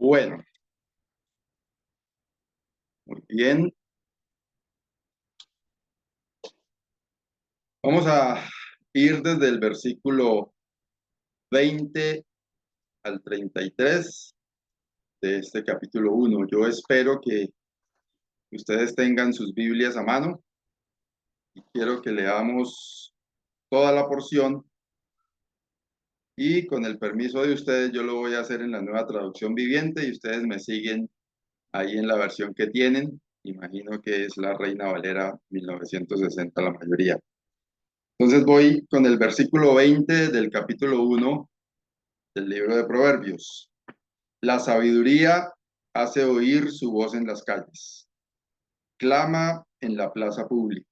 Bueno, muy bien. Vamos a ir desde el versículo 20 al 33 de este capítulo 1. Yo espero que ustedes tengan sus Biblias a mano y quiero que leamos toda la porción y con el permiso de ustedes yo lo voy a hacer en la Nueva Traducción Viviente y ustedes me siguen ahí en la versión que tienen. Imagino que es la Reina Valera 1960 la mayoría. Entonces voy con el versículo 20 del capítulo 1 del libro de Proverbios. La sabiduría hace oír su voz en las calles, clama en la plaza pública.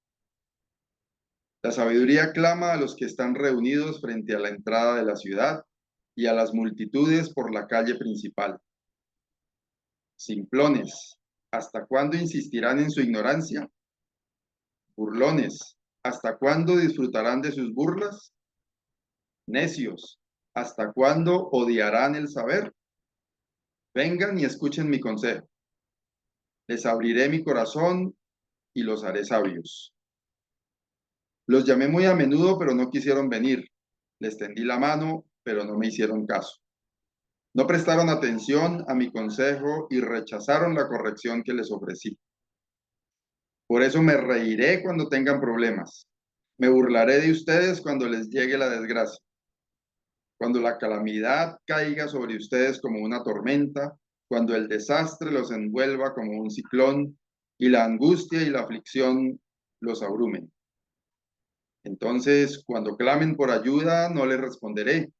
La sabiduría clama a los que están reunidos frente a la entrada de la ciudad y a las multitudes por la calle principal. Simplones, ¿hasta cuándo insistirán en su ignorancia? Burlones, ¿hasta cuándo disfrutarán de sus burlas? Necios, ¿hasta cuándo odiarán el saber? Vengan y escuchen mi consejo. Les abriré mi corazón y los haré sabios. Los llamé muy a menudo, pero no quisieron venir. Les tendí la mano, pero no me hicieron caso. No prestaron atención a mi consejo y rechazaron la corrección que les ofrecí. Por eso me reiré cuando tengan problemas. Me burlaré de ustedes cuando les llegue la desgracia. Cuando la calamidad caiga sobre ustedes como una tormenta, cuando el desastre los envuelva como un ciclón y la angustia y la aflicción los abrumen. Entonces, cuando clamen por ayuda, no les responderé.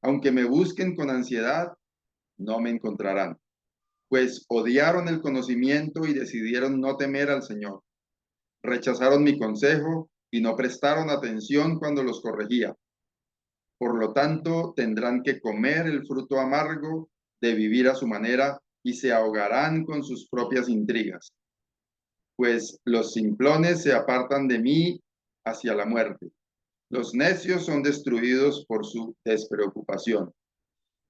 Aunque me busquen con ansiedad, no me encontrarán, pues odiaron el conocimiento y decidieron no temer al Señor. Rechazaron mi consejo y no prestaron atención cuando los corregía. Por lo tanto, tendrán que comer el fruto amargo de vivir a su manera y se ahogarán con sus propias intrigas. Pues los simplones se apartan de mí hacia la muerte. Los necios son destruidos por su despreocupación.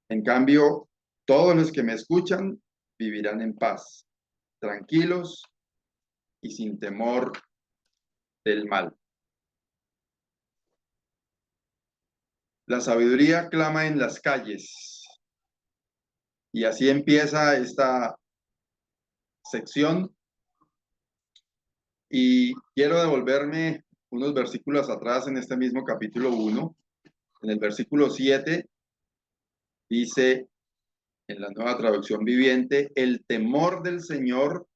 En cambio, todos los que me escuchan vivirán en paz, tranquilos y sin temor del mal. La sabiduría clama en las calles. Y así empieza esta sección. Y quiero devolverme unos versículos atrás en este mismo capítulo 1. En el versículo 7 dice en la Nueva Traducción Viviente, el temor del Señor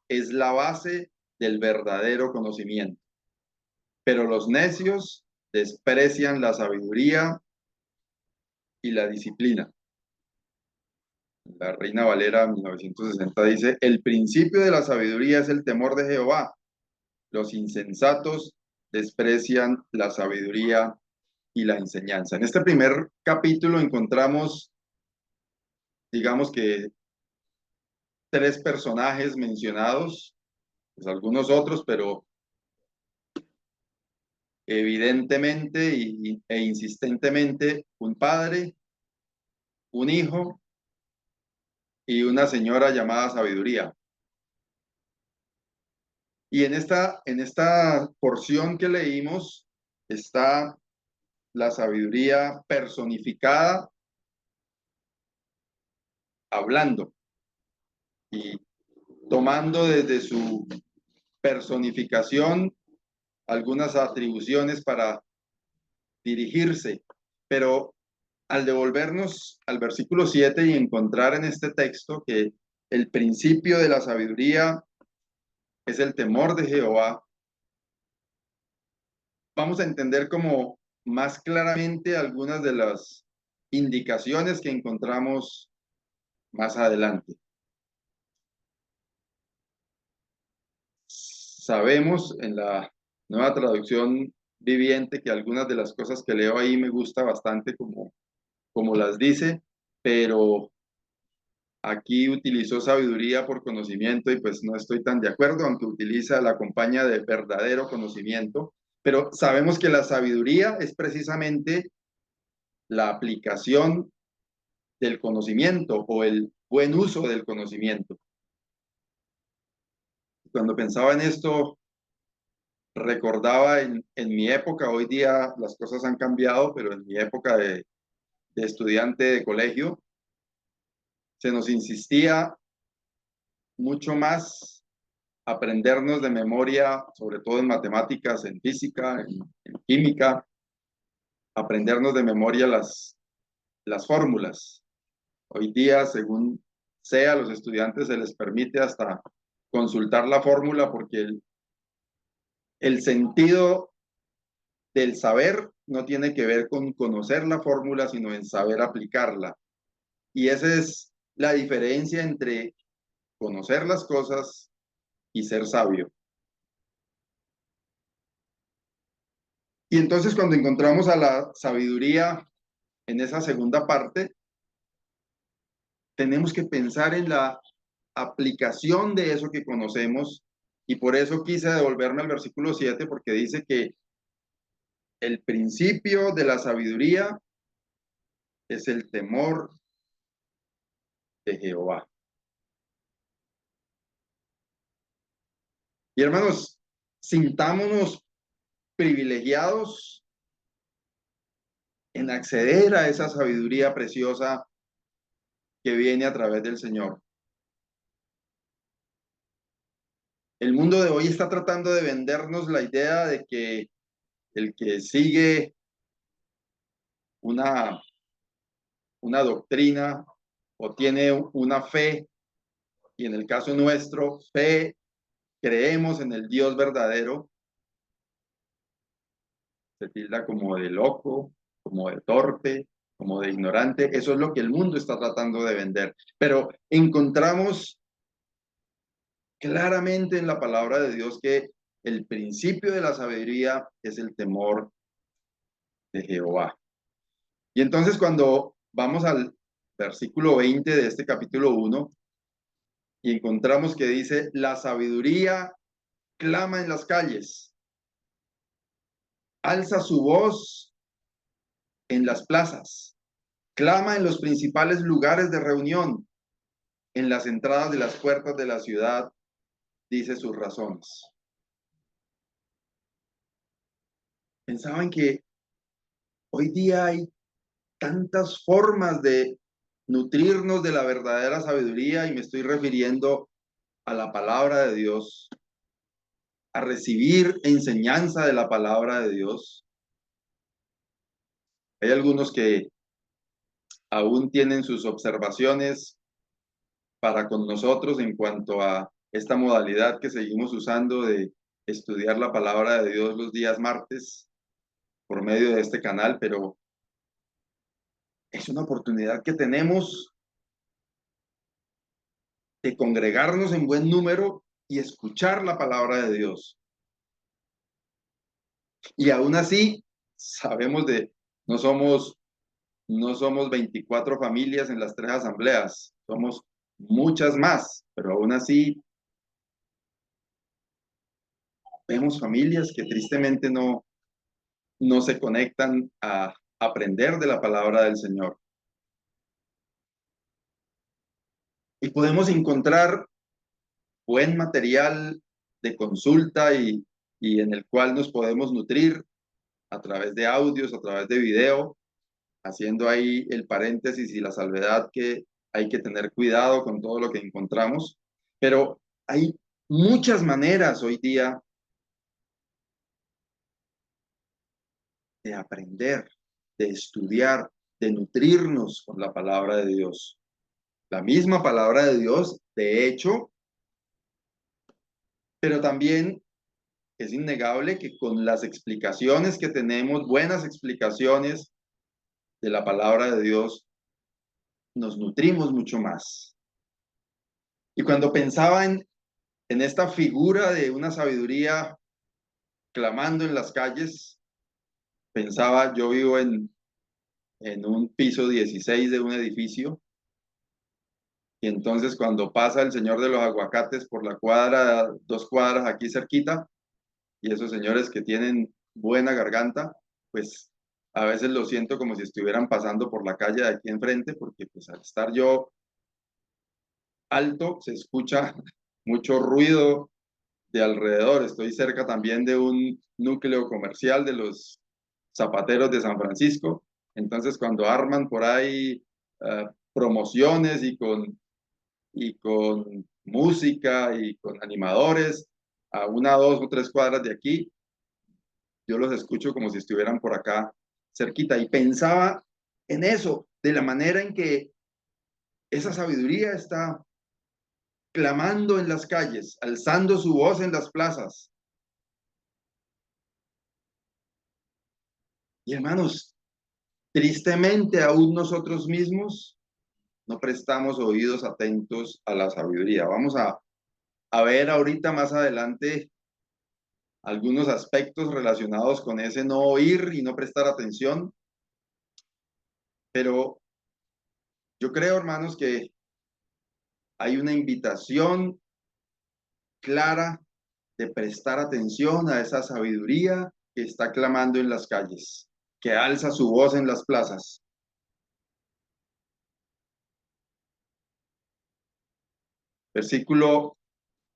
es la base del verdadero conocimiento, pero los necios desprecian la sabiduría y la disciplina. La Reina Valera 1960 dice, el principio de la sabiduría es el temor de Jehová. Los insensatos desprecian la sabiduría y la enseñanza. En este primer capítulo encontramos, digamos que, tres personajes mencionados, pues algunos otros, pero evidentemente e insistentemente un padre, un hijo y una señora llamada sabiduría. Y en esta porción que leímos está la sabiduría personificada hablando y tomando desde su personificación algunas atribuciones para dirigirse. Pero al devolvernos al versículo 7 y encontrar en este texto que el principio de la sabiduría es el temor de Jehová, vamos a entender como más claramente algunas de las indicaciones que encontramos más adelante. Sabemos en la Nueva Traducción Viviente que algunas de las cosas que leo ahí me gusta bastante como las dice, pero aquí utilizó sabiduría por conocimiento y pues no estoy tan de acuerdo, aunque utiliza la compañía de verdadero conocimiento, pero sabemos que la sabiduría es precisamente la aplicación del conocimiento o el buen uso del conocimiento. Cuando pensaba en esto, recordaba en mi época, hoy día las cosas han cambiado, pero en mi época de estudiante de colegio, se nos insistía mucho más aprendernos de memoria, sobre todo en matemáticas, en física, en química, aprendernos de memoria las fórmulas. Hoy día, según sea, a los estudiantes se les permite hasta consultar la fórmula porque el sentido del saber no tiene que ver con conocer la fórmula, sino en saber aplicarla. Y esa es la diferencia entre conocer las cosas y ser sabio. Y entonces cuando encontramos a la sabiduría en esa segunda parte, tenemos que pensar en la aplicación de eso que conocemos. Y por eso quise devolverme al versículo 7, porque dice que el principio de la sabiduría es el temor de Jehová. Y hermanos, sintámonos privilegiados en acceder a esa sabiduría preciosa que viene a través del Señor. El mundo de hoy está tratando de vendernos la idea de que el que sigue una, una doctrina o tiene una fe, y en el caso nuestro, fe, creemos en el Dios verdadero, se tilda como de loco, como de torpe, como de ignorante. Eso es lo que el mundo está tratando de vender. Pero encontramos claramente en la palabra de Dios que el principio de la sabiduría es el temor de Jehová. Y entonces cuando vamos al versículo 20 de este capítulo 1 y encontramos que dice, la sabiduría clama en las calles, alza su voz en las plazas, clama en los principales lugares de reunión, en las entradas de las puertas de la ciudad, dice sus razones. Pensaban que hoy día hay tantas formas de nutrirnos de la verdadera sabiduría y me estoy refiriendo a la palabra de Dios, a recibir enseñanza de la palabra de Dios. Hay algunos que aún tienen sus observaciones para con nosotros en cuanto a esta modalidad que seguimos usando de estudiar la palabra de Dios los días martes por medio de este canal, pero es una oportunidad que tenemos de congregarnos en buen número y escuchar la palabra de Dios. Y aún así, sabemos no somos, no somos 24 familias en las 3 asambleas, somos muchas más, pero aún así vemos familias que tristemente no se conectan a aprender de la palabra del Señor. Y podemos encontrar buen material de consulta y en el cual nos podemos nutrir a través de audios, a través de video, haciendo ahí el paréntesis y la salvedad que hay que tener cuidado con todo lo que encontramos. Pero hay muchas maneras hoy día de aprender, de estudiar, de nutrirnos con la palabra de Dios. La misma palabra de Dios, de hecho, pero también es innegable que con las explicaciones que tenemos, buenas explicaciones de la palabra de Dios, nos nutrimos mucho más. Y cuando pensaba en esta figura de una sabiduría clamando en las calles, pensaba, yo vivo en un piso 16 de un edificio, y entonces cuando pasa el señor de los aguacates por la cuadra, 2 cuadras aquí cerquita, y esos señores que tienen buena garganta, pues A veces lo siento como si estuvieran pasando por la calle de aquí enfrente, porque pues al estar yo alto se escucha mucho ruido de alrededor. Estoy cerca también de un núcleo comercial de los zapateros de San Francisco. Entonces, cuando arman por ahí promociones y con música y con animadores a 1, 2 o 3 cuadras de aquí, yo los escucho como si estuvieran por acá cerquita. Y pensaba en eso, de la manera en que esa sabiduría está clamando en las calles, alzando su voz en las plazas. Y hermanos, tristemente aún nosotros mismos no prestamos oídos atentos a la sabiduría. Vamos a ver ahorita más adelante algunos aspectos relacionados con ese no oír y no prestar atención, pero yo creo, hermanos, que hay una invitación clara de prestar atención a esa sabiduría que está clamando en las calles, que alza su voz en las plazas. Versículo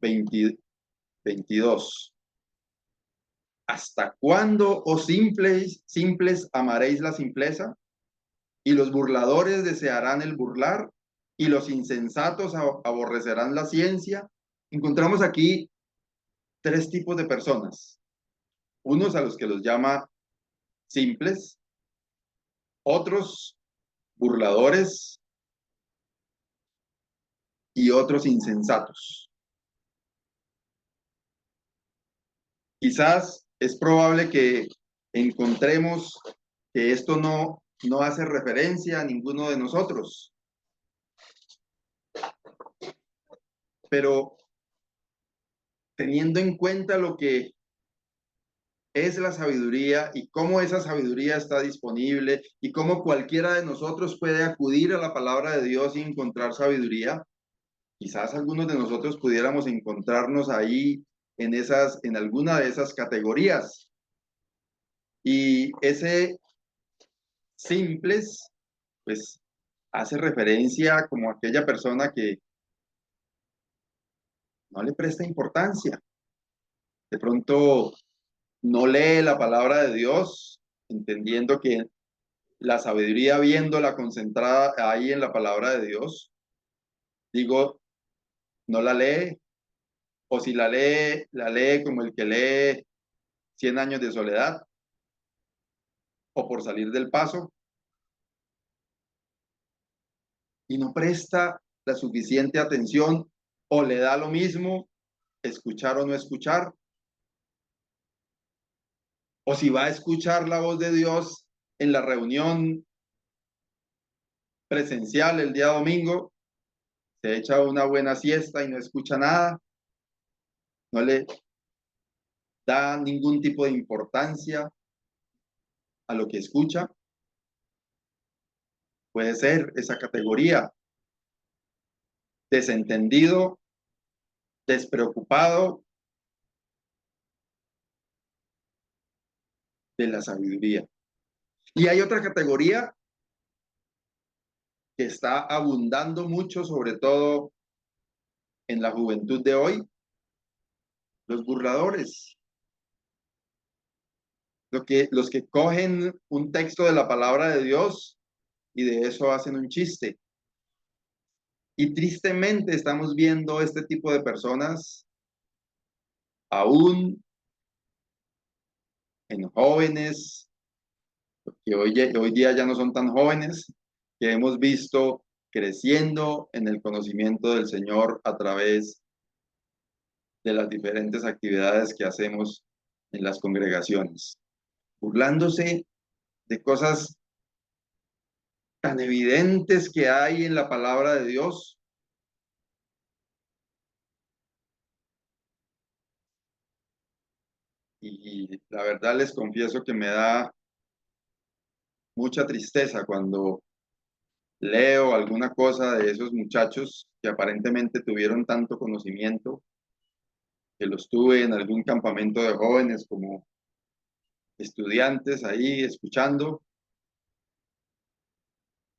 22. ¿Hasta cuándo, oh simples, amaréis la simpleza? Y los burladores desearán el burlar, y los insensatos aborrecerán la ciencia. Encontramos aquí tres tipos de personas. Unos a los que los llama simples, otros burladores y otros insensatos. Quizás es probable que encontremos que esto no hace referencia a ninguno de nosotros, pero teniendo en cuenta lo que es la sabiduría y cómo esa sabiduría está disponible y cómo cualquiera de nosotros puede acudir a la palabra de Dios y encontrar sabiduría, quizás algunos de nosotros pudiéramos encontrarnos ahí en alguna de esas categorías. Y ese simples, pues hace referencia como a aquella persona que no le presta importancia. De pronto no lee la palabra de Dios, entendiendo que la sabiduría, viéndola concentrada ahí en la palabra de Dios, digo, no la lee, o si la lee como el que lee 100 años de soledad, o por salir del paso, y no presta la suficiente atención, o le da lo mismo escuchar o no escuchar, o si va a escuchar la voz de Dios en la reunión presencial el día domingo, se echa una buena siesta y no escucha nada, no le da ningún tipo de importancia a lo que escucha. Puede ser esa categoría: desentendido, despreocupado de la sabiduría. Y hay otra categoría que está abundando mucho, sobre todo en la juventud de hoy: los burladores, los que cogen un texto de la palabra de Dios y de eso hacen un chiste. Y tristemente estamos viendo este tipo de personas aún en jóvenes, que hoy día ya no son tan jóvenes, que hemos visto creciendo en el conocimiento del Señor a través de las diferentes actividades que hacemos en las congregaciones, burlándose de cosas tan evidentes que hay en la palabra de Dios. Y la verdad les confieso que me da mucha tristeza cuando leo alguna cosa de esos muchachos que aparentemente tuvieron tanto conocimiento, que los tuve en algún campamento de jóvenes como estudiantes ahí escuchando,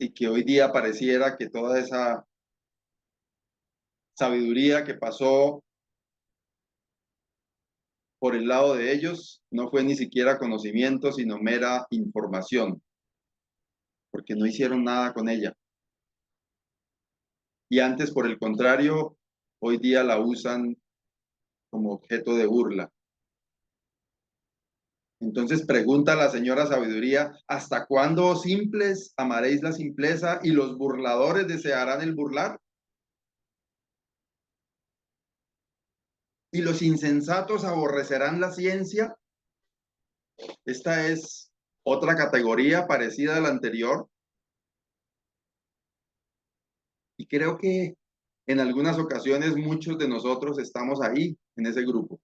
y que hoy día pareciera que toda esa sabiduría que pasó por el lado de ellos no fue ni siquiera conocimiento, sino mera información, porque no hicieron nada con ella. Y antes, por el contrario, hoy día la usan como objeto de burla. Entonces pregunta la señora Sabiduría, ¿hasta cuándo, oh simples, amaréis la simpleza y los burladores desearán el burlar? ¿Y los insensatos aborrecerán la ciencia? Esta es otra categoría parecida a la anterior y creo que en algunas ocasiones muchos de nosotros estamos ahí, en ese grupo,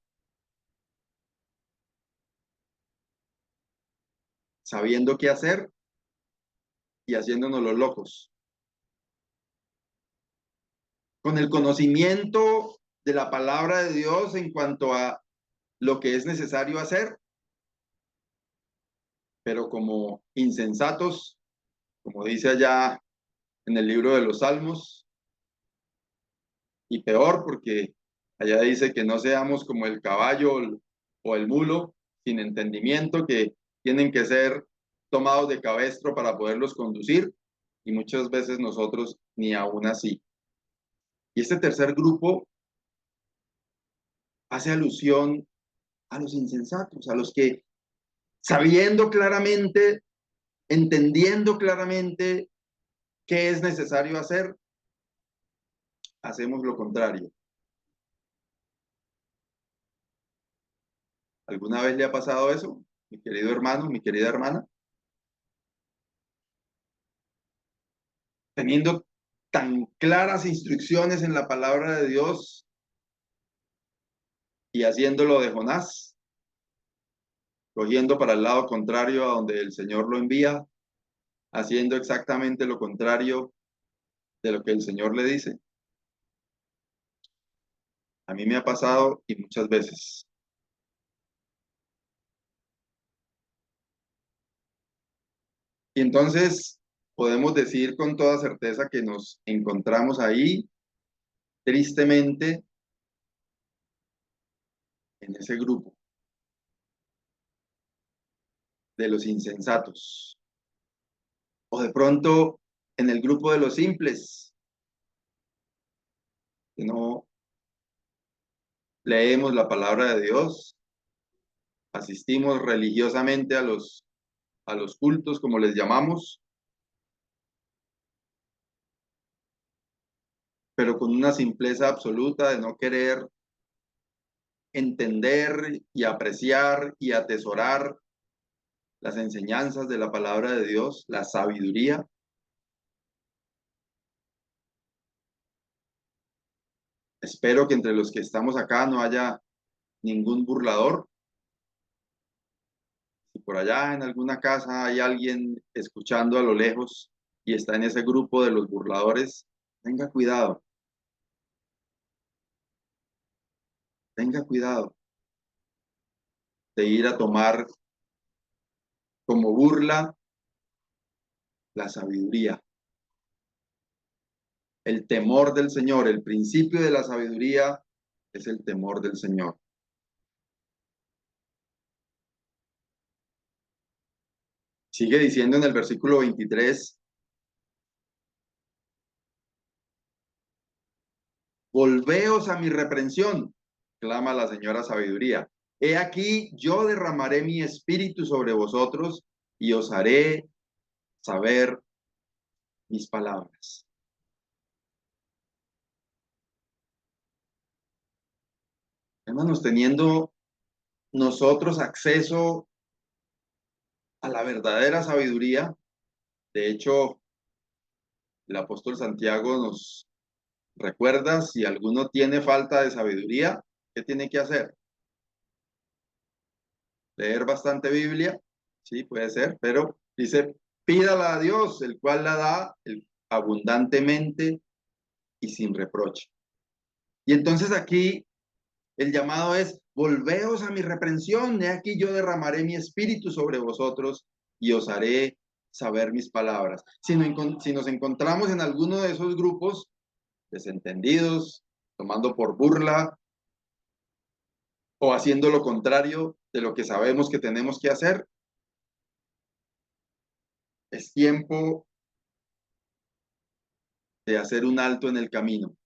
sabiendo qué hacer y haciéndonos los locos. Con el conocimiento de la palabra de Dios en cuanto a lo que es necesario hacer, pero como insensatos, como dice allá en el libro de los Salmos, y peor porque allá dice que no seamos como el caballo o el mulo sin entendimiento, que tienen que ser tomados de cabestro para poderlos conducir, y muchas veces nosotros ni aún así. Y este tercer grupo hace alusión a los insensatos, a los que sabiendo claramente, entendiendo claramente qué es necesario hacer, hacemos lo contrario. ¿Alguna vez le ha pasado eso, mi querido hermano, mi querida hermana? Teniendo tan claras instrucciones en la palabra de Dios y haciéndolo de Jonás, cogiendo para el lado contrario a donde el Señor lo envía, haciendo exactamente lo contrario de lo que el Señor le dice. A mí me ha pasado y muchas veces. Y entonces podemos decir con toda certeza que nos encontramos ahí, tristemente, en ese grupo de los insensatos. O de pronto en el grupo de los simples, que no leemos la palabra de Dios, asistimos religiosamente a los cultos, como les llamamos, pero con una simpleza absoluta de no querer entender y apreciar y atesorar las enseñanzas de la palabra de Dios, la sabiduría. Espero que entre los que estamos acá no haya ningún burlador. Si por allá en alguna casa hay alguien escuchando a lo lejos y está en ese grupo de los tenga cuidado de ir a tomar como burla la sabiduría, el temor del Señor. El principio de la sabiduría es el temor del Señor. Sigue diciendo en el versículo 23, volveos a mi reprensión, clama la señora sabiduría. He aquí, yo derramaré mi espíritu sobre vosotros y os haré saber mis palabras. Hermanos, teniendo nosotros acceso a la verdadera sabiduría, de hecho, el apóstol Santiago nos recuerda, si alguno tiene falta de sabiduría, ¿qué tiene que hacer? Leer bastante Biblia, sí, puede ser, pero dice, pídala a Dios, el cual la da abundantemente y sin reproche. Y entonces aquí el llamado es, volveos a mi reprensión, he aquí yo derramaré mi espíritu sobre vosotros y os haré saber mis palabras. Si nos encontramos en alguno de esos grupos, desentendidos, tomando por burla o haciendo lo contrario de lo que sabemos que tenemos que hacer, es tiempo de hacer un alto en el camino.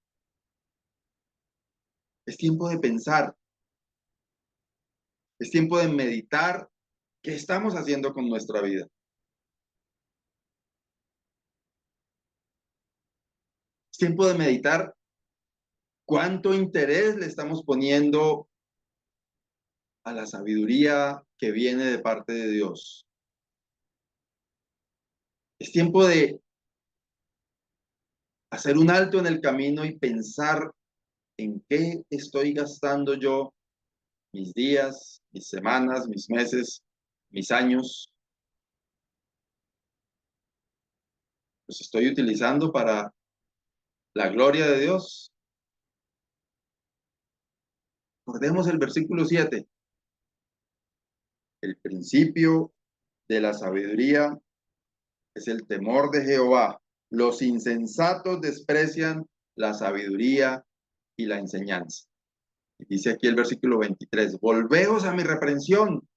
Es tiempo de pensar. Es tiempo de meditar qué estamos haciendo con nuestra vida. Es tiempo de meditar cuánto interés le estamos poniendo a la sabiduría que viene de parte de Dios. Es tiempo de hacer un alto en el camino y pensar en qué estoy gastando yo mis días, mis semanas, mis meses, mis años. Los estoy utilizando para la gloria de Dios. Recordemos el versículo 7. El principio de la sabiduría es el temor de Jehová. Los insensatos desprecian la sabiduría y la enseñanza. Y dice aquí el versículo 23, volveos a mi reprensión.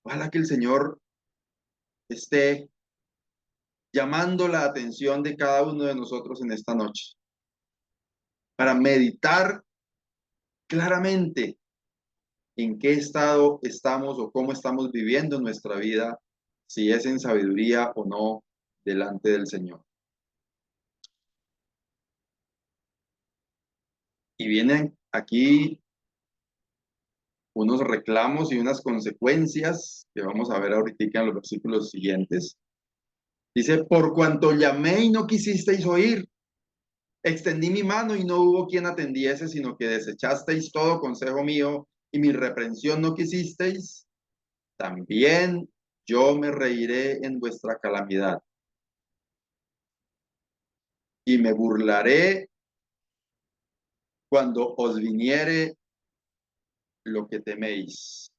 Ojalá que el Señor esté llamando la atención de cada uno de nosotros en esta noche, para meditar claramente en qué estado estamos o cómo estamos viviendo nuestra vida, si es en sabiduría o no delante del Señor. Y vienen aquí unos reclamos y unas consecuencias que vamos a ver ahorita en los versículos siguientes. Dice, por cuanto llamé y no quisisteis oír, extendí mi mano y no hubo quien atendiese, sino que desechasteis todo consejo mío y mi reprensión no quisisteis, también yo me reiré en vuestra calamidad y me burlaré cuando os viniere lo que teméis.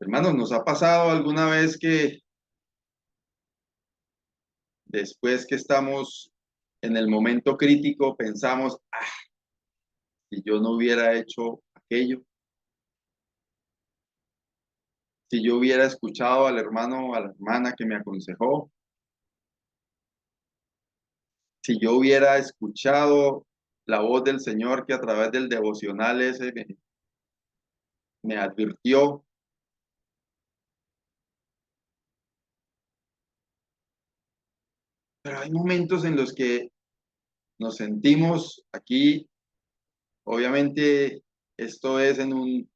Hermanos, ¿nos ha pasado alguna vez que después que estamos en el momento crítico pensamos, si yo no hubiera hecho aquello, si yo hubiera escuchado al hermano o a la hermana que me aconsejó, si yo hubiera escuchado la voz del Señor que a través del devocional ese me advirtió? Pero hay momentos en los que nos sentimos aquí, obviamente esto es en un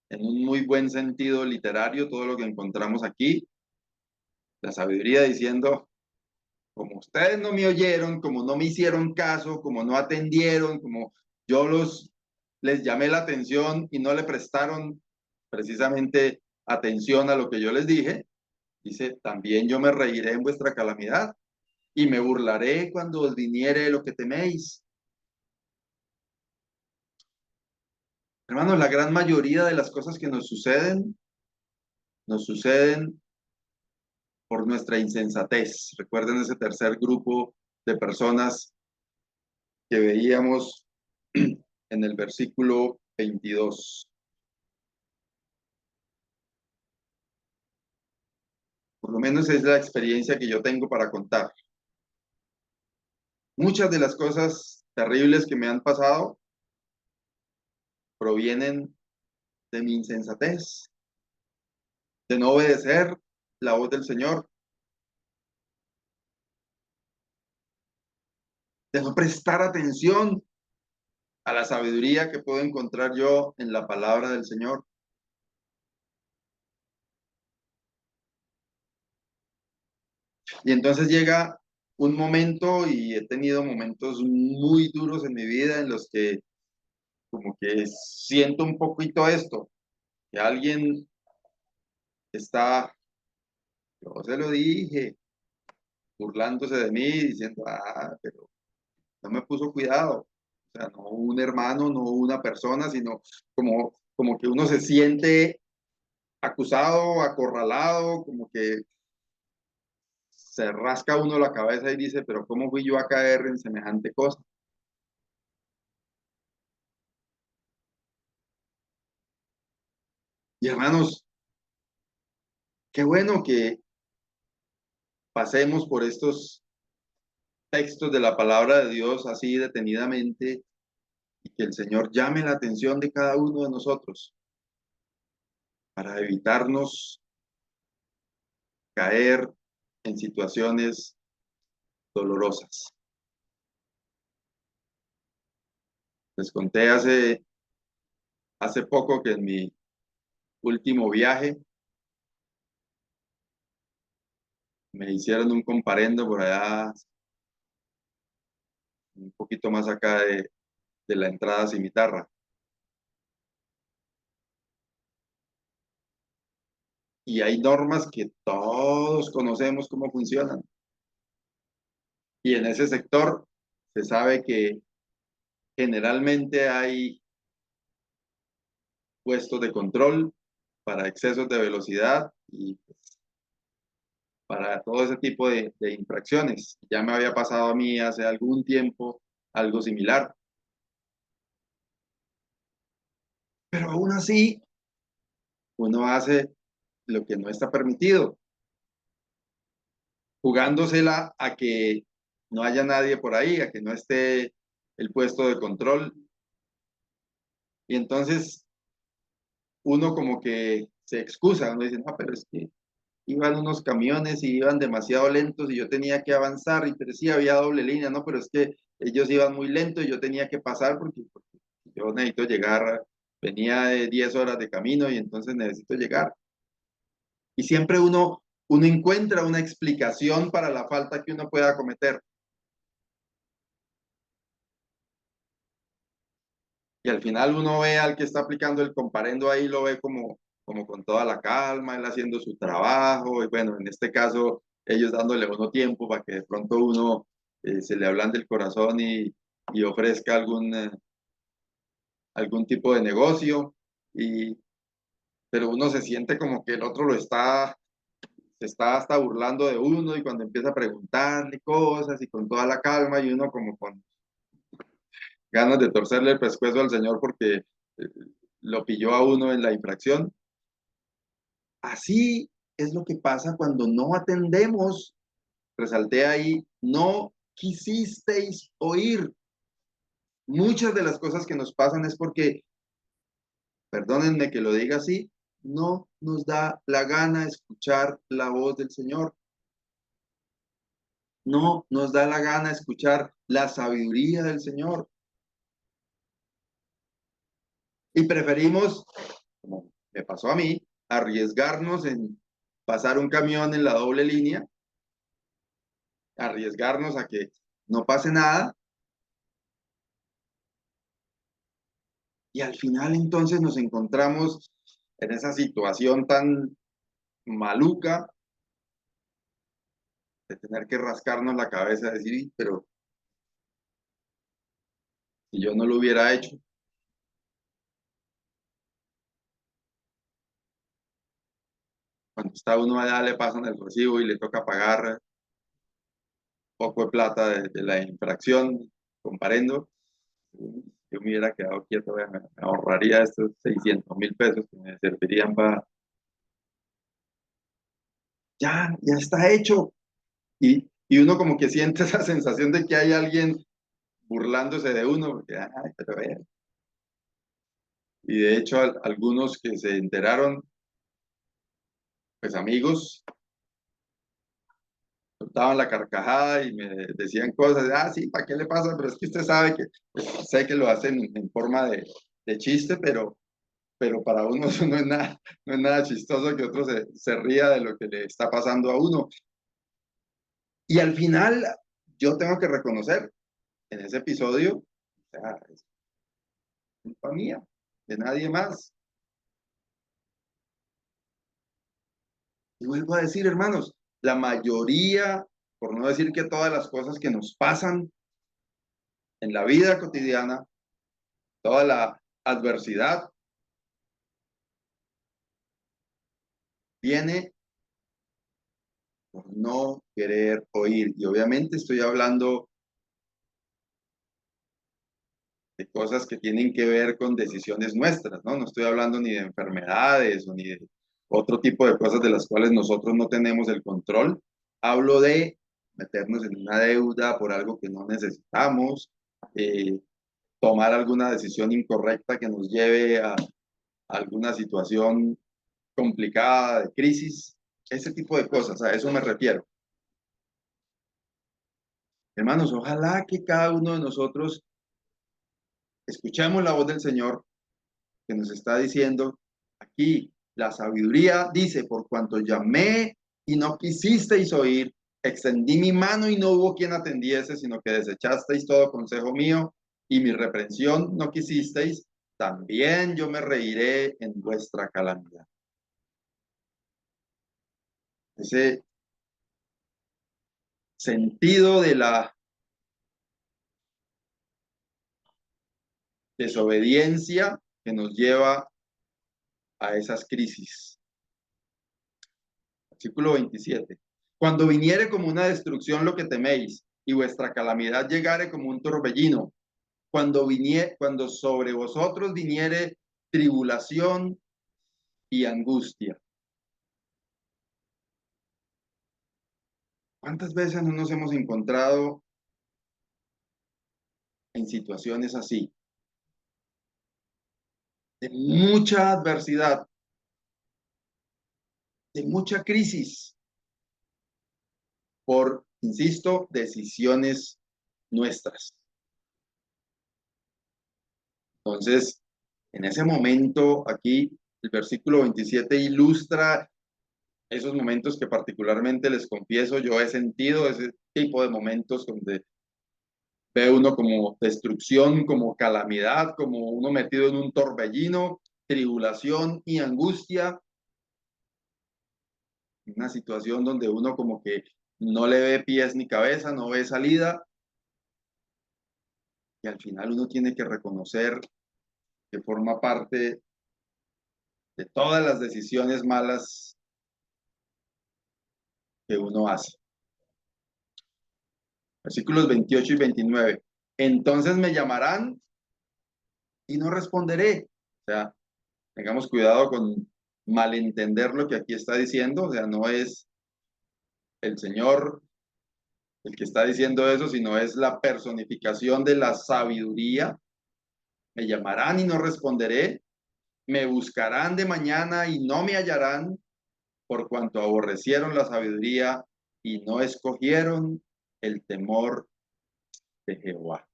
muy buen sentido literario, todo lo que encontramos aquí, la sabiduría diciendo, como ustedes no me oyeron, como no me hicieron caso, como no atendieron, como yo les llamé la atención y no le prestaron precisamente atención a lo que yo les dije, dice, también yo me reiré en vuestra calamidad y me burlaré cuando os viniere lo que teméis. Hermanos, la gran mayoría de las cosas que nos suceden por nuestra insensatez. Recuerden ese tercer grupo de personas que veíamos en el versículo 22. Por lo menos es la experiencia que yo tengo para contar. Muchas de las cosas terribles que me han pasado provienen de mi insensatez, de no obedecer la voz del Señor, de no prestar atención a la sabiduría que puedo encontrar yo en la palabra del Señor. Y entonces llega un momento, y he tenido momentos muy duros en mi vida en los que como que siento un poquito esto, que alguien está, yo se lo dije, burlándose de mí, diciendo, pero no me puso cuidado, O sea, no un hermano, no una persona, sino como que uno se siente acusado, acorralado, como que se rasca uno la cabeza y dice, pero ¿cómo fui yo a caer en semejante cosa? Y hermanos, qué bueno que pasemos por estos textos de la palabra de Dios así detenidamente y que el Señor llame la atención de cada uno de nosotros para evitarnos caer en situaciones dolorosas. Les conté hace poco que en mi último viaje me hicieron un comparendo por allá, un poquito más acá de la entrada a Cimitarra. Y hay normas que todos conocemos cómo funcionan. Y en ese sector se sabe que generalmente hay puestos de control para excesos de velocidad y para todo ese tipo de infracciones. Ya me había pasado a mí hace algún tiempo algo similar. Pero aún así, uno hace lo que no está permitido, jugándosela a que no haya nadie por ahí, a que no esté el puesto de control. Y entonces uno como que se excusa, uno dice, no, pero es que iban unos camiones y iban demasiado lentos y yo tenía que avanzar, y pero sí había doble línea, no, pero es que ellos iban muy lento y yo tenía que pasar porque yo necesito llegar, venía de 10 horas de camino y entonces necesito llegar. Y siempre uno encuentra una explicación para la falta que uno pueda cometer. Y al final uno ve al que está aplicando el comparendo ahí, lo ve como con toda la calma, él haciendo su trabajo, y bueno, en este caso ellos dándole a uno tiempo para que de pronto uno se le ablande el corazón y ofrezca algún tipo de negocio, y, pero uno se siente como que el otro se está hasta burlando de uno y cuando empieza a preguntarle cosas y con toda la calma y uno como con ganas de torcerle el pescuezo al Señor porque lo pilló a uno en la infracción. Así es lo que pasa cuando no atendemos. Resalté ahí, no quisisteis oír. Muchas de las cosas que nos pasan es porque, perdónenme que lo diga así, no nos da la gana escuchar la voz del Señor. No nos da la gana escuchar la sabiduría del Señor. Y preferimos, como me pasó a mí, arriesgarnos en pasar un camión en la doble línea, arriesgarnos a que no pase nada. Y al final entonces nos encontramos en esa situación tan maluca de tener que rascarnos la cabeza y decir, pero si yo no lo hubiera hecho, cuando está uno allá le pasan el recibo y le toca pagar poco de plata de la infracción, comparendo, yo me hubiera quedado quieto, me ahorraría estos 600.000 pesos que me servirían para, ya está hecho. Y uno como que siente esa sensación de que hay alguien burlándose de uno, porque, ay, pero vean. Y de hecho, algunos que se enteraron, pues amigos, soltaban la carcajada y me decían cosas, sí, ¿para qué le pasa? Pero es que usted sabe que, pues, sé que lo hacen en forma de chiste, pero para uno eso no es nada chistoso que otro se ría de lo que le está pasando a uno. Y al final, yo tengo que reconocer, en ese episodio, o sea, es culpa mía, de nadie más. Y vuelvo a decir, hermanos, la mayoría, por no decir que todas las cosas que nos pasan, en la vida cotidiana, toda la adversidad viene por no querer oír. Y obviamente estoy hablando de cosas que tienen que ver con decisiones nuestras, ¿no? No estoy hablando ni de enfermedades o ni de otro tipo de cosas de las cuales nosotros no tenemos el control. Hablo de meternos en una deuda por algo que no necesitamos, eh, tomar alguna decisión incorrecta que nos lleve a alguna situación complicada, de crisis, ese tipo de cosas, a eso me refiero. Hermanos, ojalá que cada uno de nosotros escuchemos la voz del Señor que nos está diciendo aquí, la sabiduría dice, por cuanto llamé y no quisisteis oír, extendí mi mano y no hubo quien atendiese, sino que desechasteis todo consejo mío y mi reprensión no quisisteis, también yo me reiré en vuestra calamidad. Ese sentido de la desobediencia que nos lleva a esas crisis. Versículo 27. Cuando viniere como una destrucción lo que teméis, y vuestra calamidad llegare como un torbellino, cuando sobre vosotros viniere tribulación y angustia. ¿Cuántas veces no nos hemos encontrado en situaciones así? De mucha adversidad, de mucha crisis, por, insisto, decisiones nuestras. Entonces, en ese momento, aquí, el versículo 27 ilustra esos momentos que particularmente les confieso, yo he sentido ese tipo de momentos donde ve uno como destrucción, como calamidad, como uno metido en un torbellino, tribulación y angustia, una situación donde uno como que no le ve pies ni cabeza, no ve salida, y al final uno tiene que reconocer que forma parte de todas las decisiones malas que uno hace. Versículos 28 y 29. Entonces me llamarán y no responderé. O sea, tengamos cuidado con malentender lo que aquí está diciendo. O sea, no es el Señor el que está diciendo eso, sino es la personificación de la sabiduría. Me llamarán y no responderé. Me buscarán de mañana y no me hallarán, por cuanto aborrecieron la sabiduría y no escogieron el temor de Jehová.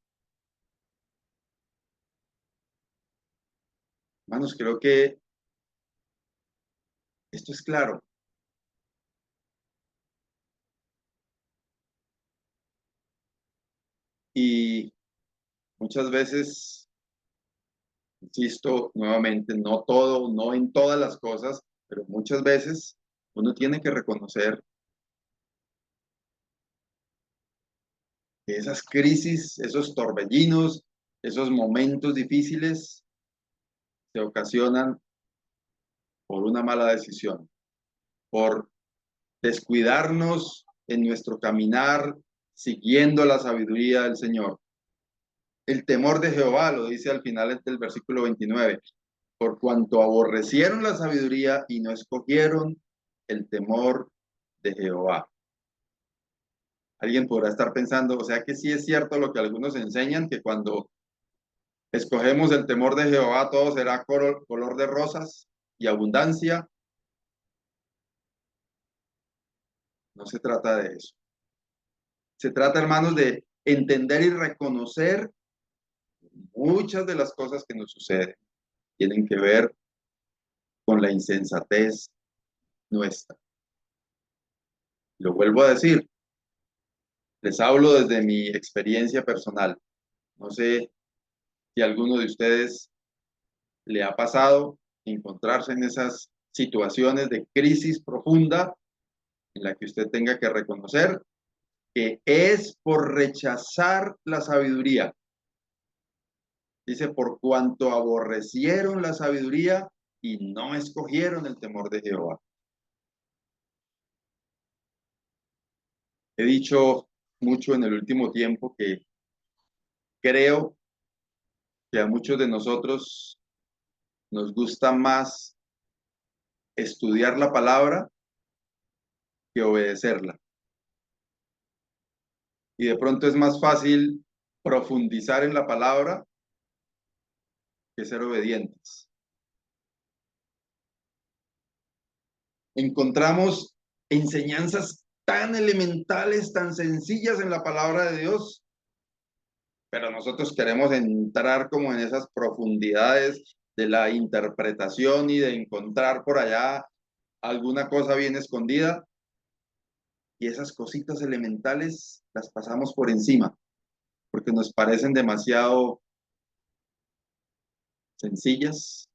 Hermanos, creo que esto es claro. Y muchas veces, insisto nuevamente, no todo, no en todas las cosas, pero muchas veces uno tiene que reconocer que esas crisis, esos torbellinos, esos momentos difíciles se ocasionan por una mala decisión, por descuidarnos en nuestro caminar siguiendo la sabiduría del Señor. El temor de Jehová, lo dice al final del versículo 29, por cuanto aborrecieron la sabiduría y no escogieron el temor de Jehová. Alguien podrá estar pensando, o sea que sí es cierto lo que algunos enseñan, que cuando escogemos el temor de Jehová todo será color de rosas y abundancia. No se trata de eso. Se trata, hermanos, de entender y reconocer muchas de las cosas que nos suceden. Tienen que ver con la insensatez nuestra. Lo vuelvo a decir, les hablo desde mi experiencia personal. No sé si a alguno de ustedes le ha pasado encontrarse en esas situaciones de crisis profunda en la que usted tenga que reconocer que es por rechazar la sabiduría. Dice, por cuanto aborrecieron la sabiduría y no escogieron el temor de Jehová. He dicho mucho en el último tiempo que creo que a muchos de nosotros nos gusta más estudiar la palabra que obedecerla. Y de pronto es más fácil profundizar en la palabra que ser obedientes. Encontramos enseñanzas tan elementales, tan sencillas en la palabra de Dios, pero nosotros queremos entrar como en esas profundidades de la interpretación y de encontrar por allá alguna cosa bien escondida, y esas cositas elementales las pasamos por encima porque nos parecen demasiado sencillas.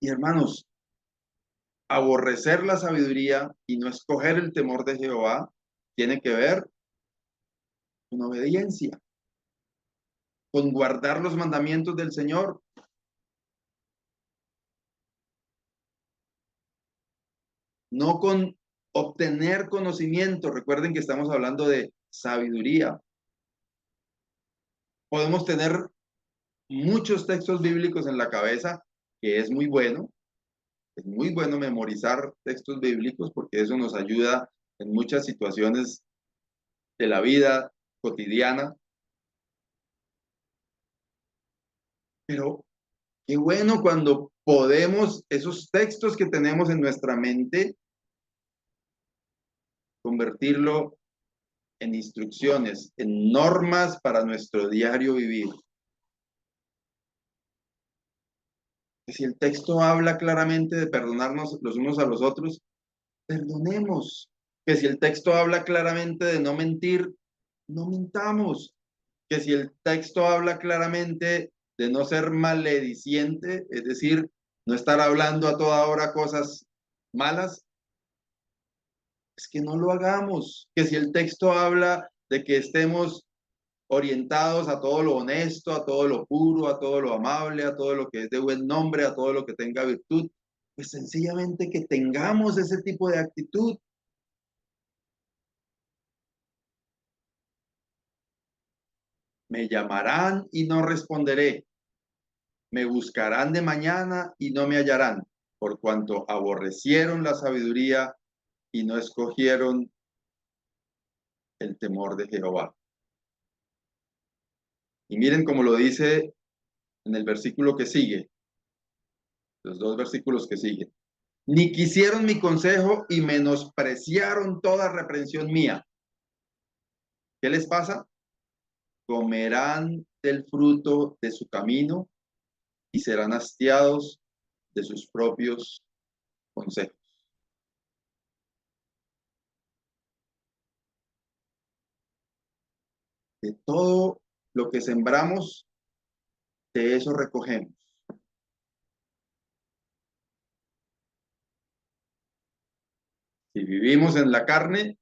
Y hermanos, aborrecer la sabiduría y no escoger el temor de Jehová tiene que ver con obediencia, con guardar los mandamientos del Señor, no con obtener conocimiento. Recuerden que estamos hablando de sabiduría. Podemos tener muchos textos bíblicos en la cabeza, que es muy bueno memorizar textos bíblicos porque eso nos ayuda en muchas situaciones de la vida cotidiana, pero qué bueno cuando podemos esos textos que tenemos en nuestra mente convertirlo en instrucciones, en normas para nuestro diario vivir. Que si el texto habla claramente de perdonarnos los unos a los otros, perdonemos. Que si el texto habla claramente de no mentir, no mintamos. Que si el texto habla claramente de no ser malediciente, es decir, no estar hablando a toda hora cosas malas, es que no lo hagamos. Que si el texto habla de que estemos orientados a todo lo honesto, a todo lo puro, a todo lo amable, a todo lo que es de buen nombre, a todo lo que tenga virtud, pues sencillamente que tengamos ese tipo de actitud. Me llamarán y no responderé. Me buscarán de mañana y no me hallarán, por cuanto aborrecieron la sabiduría y no escogieron el temor de Jehová. Y miren cómo lo dice en el versículo que sigue, los dos versículos que siguen. Ni quisieron mi consejo y menospreciaron toda reprensión mía. ¿Qué les pasa? Comerán del fruto de su camino y serán hastiados de sus propios consejos. De todo lo que sembramos, de eso recogemos. Si vivimos en la carne,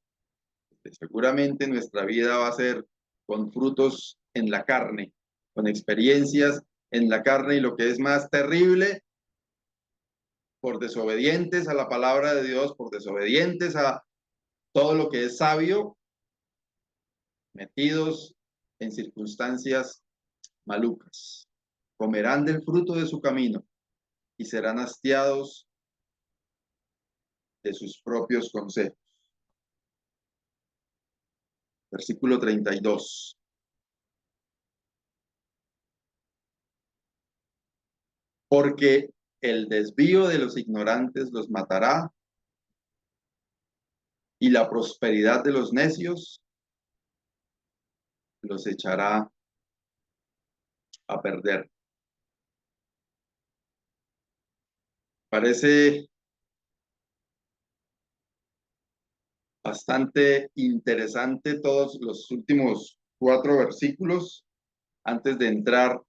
pues seguramente nuestra vida va a ser con frutos en la carne, con experiencias en la carne, y lo que es más terrible, por desobedientes a la palabra de Dios, por desobedientes a todo lo que es sabio, metidos en circunstancias malucas. Comerán del fruto de su camino y serán hastiados de sus propios consejos. Versículo 32. Porque el desvío de los ignorantes los matará y la prosperidad de los necios los echará a perder. Parece bastante interesante todos los últimos 4 versículos antes de entrar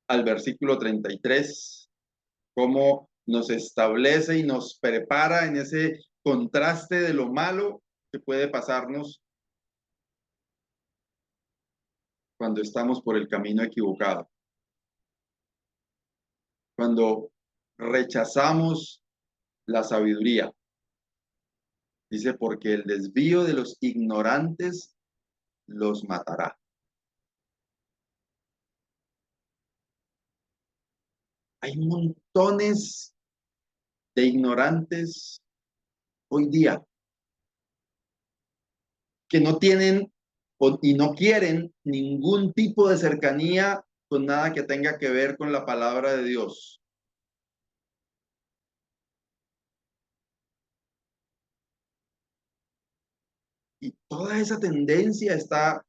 al versículo 33, cómo nos establece y nos prepara en ese contraste de lo malo que puede pasarnos cuando estamos por el camino equivocado, cuando rechazamos la sabiduría. Dice, porque el desvío de los ignorantes los matará. Hay montones de ignorantes hoy día que no tienen y no quieren ningún tipo de cercanía con nada que tenga que ver con la palabra de Dios. Y toda esa tendencia está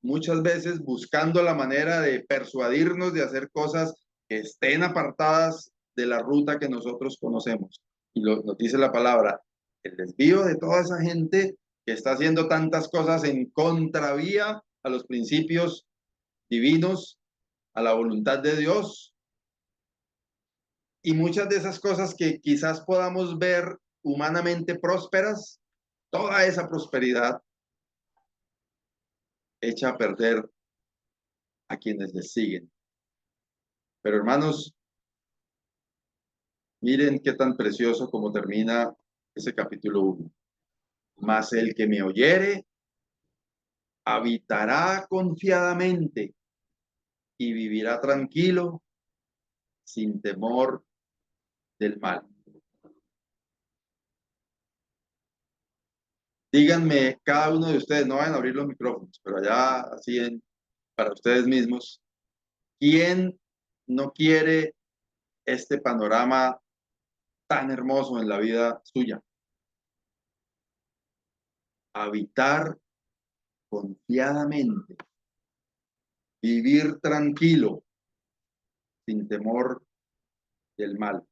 muchas veces buscando la manera de persuadirnos de hacer cosas que estén apartadas de la ruta que nosotros conocemos. Y nos dice la palabra, el desvío de toda esa gente que está haciendo tantas cosas en contravía a los principios divinos, a la voluntad de Dios. Y muchas de esas cosas que quizás podamos ver humanamente prósperas, toda esa prosperidad echa a perder a quienes les siguen. Pero hermanos, miren qué tan precioso como termina ese capítulo 1. Mas el que me oyere habitará confiadamente y vivirá tranquilo sin temor del mal. Díganme, cada uno de ustedes, no vayan a abrir los micrófonos, pero allá así para ustedes mismos, ¿quién no quiere este panorama tan hermoso en la vida suya? Habitar confiadamente, vivir tranquilo, sin temor del mal.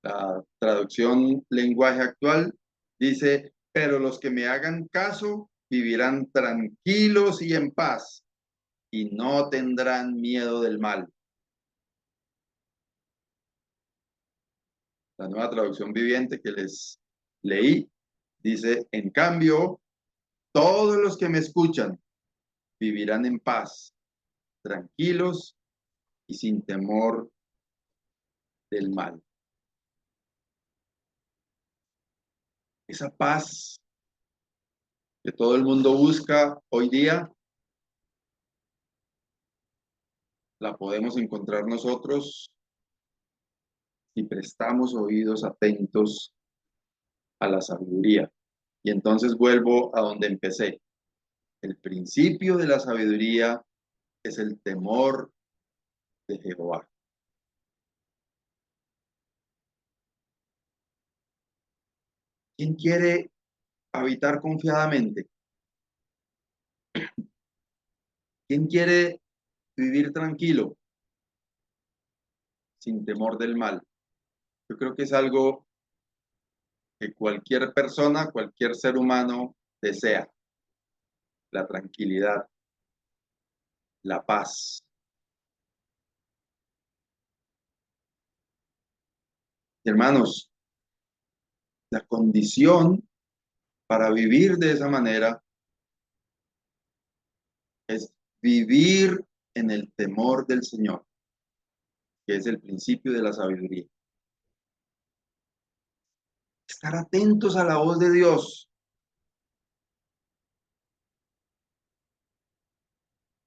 La traducción lenguaje actual dice, pero los que me hagan caso vivirán tranquilos y en paz y no tendrán miedo del mal. La nueva traducción viviente que les leí dice, en cambio, todos los que me escuchan vivirán en paz, tranquilos y sin temor del mal. Esa paz que todo el mundo busca hoy día, la podemos encontrar nosotros si prestamos oídos atentos a la sabiduría. Y entonces vuelvo a donde empecé. El principio de la sabiduría es el temor de Jehová. ¿Quién quiere habitar confiadamente? ¿Quién quiere vivir tranquilo, sin temor del mal? Yo creo que es algo que cualquier persona, cualquier ser humano desea. La tranquilidad, la paz. Hermanos, la condición para vivir de esa manera es vivir en el temor del Señor, que es el principio de la sabiduría. Estar atentos a la voz de Dios,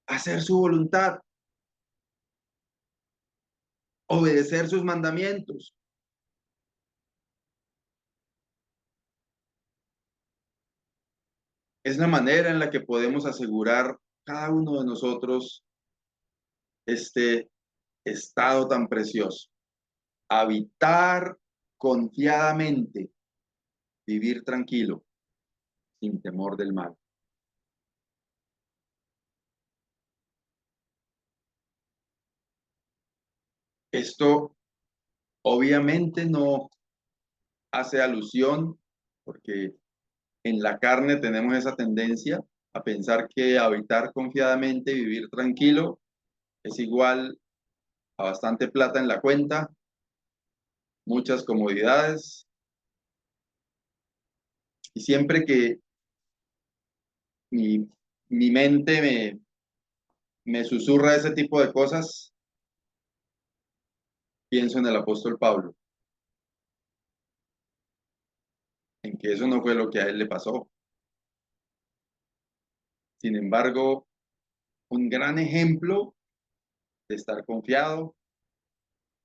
hacer su voluntad, obedecer sus mandamientos. Es la manera en la que podemos asegurar cada uno de nosotros este estado tan precioso. Habitar confiadamente, vivir tranquilo, sin temor del mal. Esto obviamente no hace alusión, porque en la carne tenemos esa tendencia a pensar que habitar confiadamente, vivir tranquilo, es igual a bastante plata en la cuenta, muchas comodidades, y siempre que mi, mi mente me susurra ese tipo de cosas, pienso en el apóstol Pablo, en que eso no fue lo que a él le pasó. Sin embargo, un gran ejemplo de estar confiado,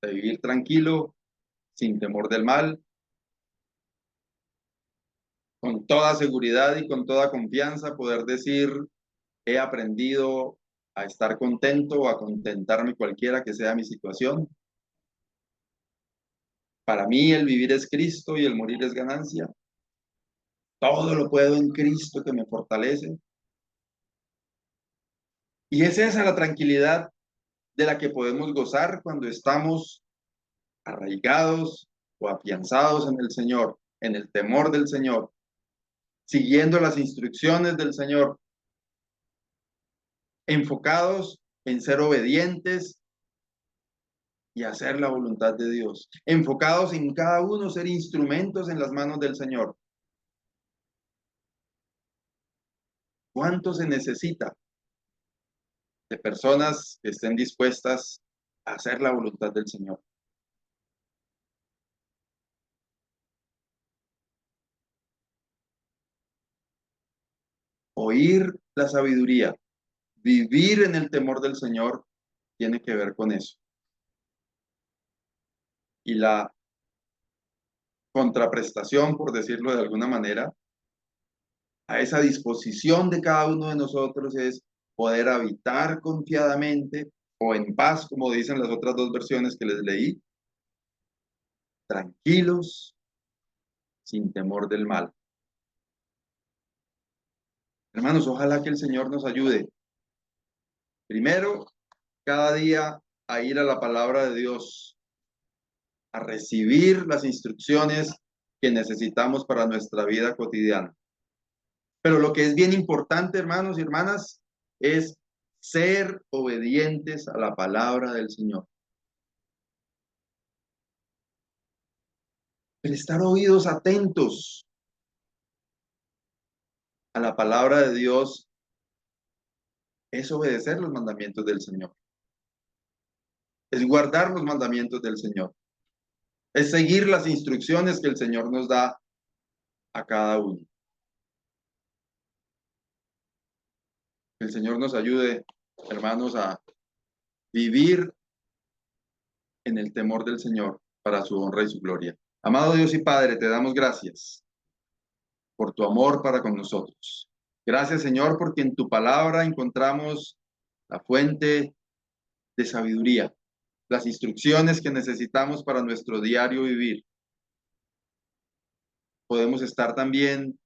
de vivir tranquilo, sin temor del mal, con toda seguridad y con toda confianza, poder decir, he aprendido a estar contento o a contentarme cualquiera que sea mi situación. Para mí el vivir es Cristo y el morir es ganancia. Todo lo puedo en Cristo que me fortalece. Y es esa la tranquilidad de la que podemos gozar cuando estamos arraigados o afianzados en el Señor, en el temor del Señor, siguiendo las instrucciones del Señor, enfocados en ser obedientes y hacer la voluntad de Dios, enfocados en cada uno ser instrumentos en las manos del Señor. ¿Cuánto se necesita de personas que estén dispuestas a hacer la voluntad del Señor? Oír la sabiduría, vivir en el temor del Señor, tiene que ver con eso. Y la contraprestación, por decirlo de alguna manera, a esa disposición de cada uno de nosotros es poder habitar confiadamente o en paz, como dicen las otras dos versiones que les leí, tranquilos, sin temor del mal. Hermanos, ojalá que el Señor nos ayude. Primero, cada día a ir a la palabra de Dios, a recibir las instrucciones que necesitamos para nuestra vida cotidiana. Pero lo que es bien importante, hermanos y hermanas, es ser obedientes a la palabra del Señor. Prestar oídos atentos a la palabra de Dios es obedecer los mandamientos del Señor. Es guardar los mandamientos del Señor. Es seguir las instrucciones que el Señor nos da a cada uno. Que el Señor nos ayude, hermanos, a vivir en el temor del Señor para su honra y su gloria. Amado Dios y Padre, te damos gracias por tu amor para con nosotros. Gracias, Señor, porque en tu palabra encontramos la fuente de sabiduría, las instrucciones que necesitamos para nuestro diario vivir. Podemos estar también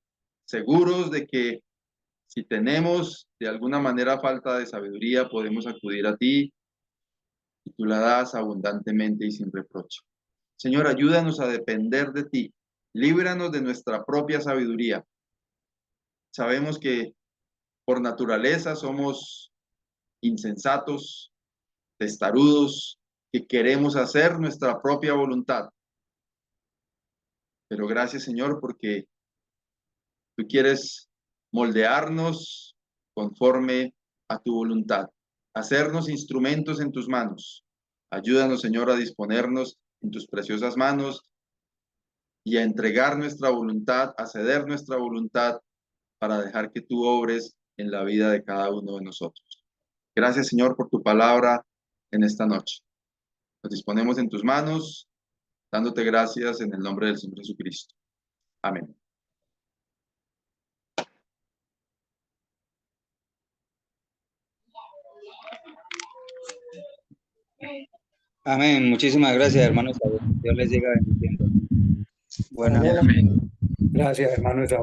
seguros de que si tenemos de alguna manera falta de sabiduría, podemos acudir a ti y tú la das abundantemente y sin reproche. Señor, ayúdanos a depender de ti. Líbranos de nuestra propia sabiduría. Sabemos que por naturaleza somos insensatos, testarudos, que queremos hacer nuestra propia voluntad. Pero gracias, Señor, porque tú quieres moldearnos conforme a tu voluntad, hacernos instrumentos en tus manos. Ayúdanos, Señor, a disponernos en tus preciosas manos y a entregar nuestra voluntad, a ceder nuestra voluntad para dejar que tú obres en la vida de cada uno de nosotros. Gracias, Señor, por tu palabra en esta noche. Nos disponemos en tus manos, dándote gracias en el nombre del Señor Jesucristo. Amén. Amén. Muchísimas gracias, hermanos. Dios les siga bendiciendo. Buenas noches. Gracias, hermano Esaú.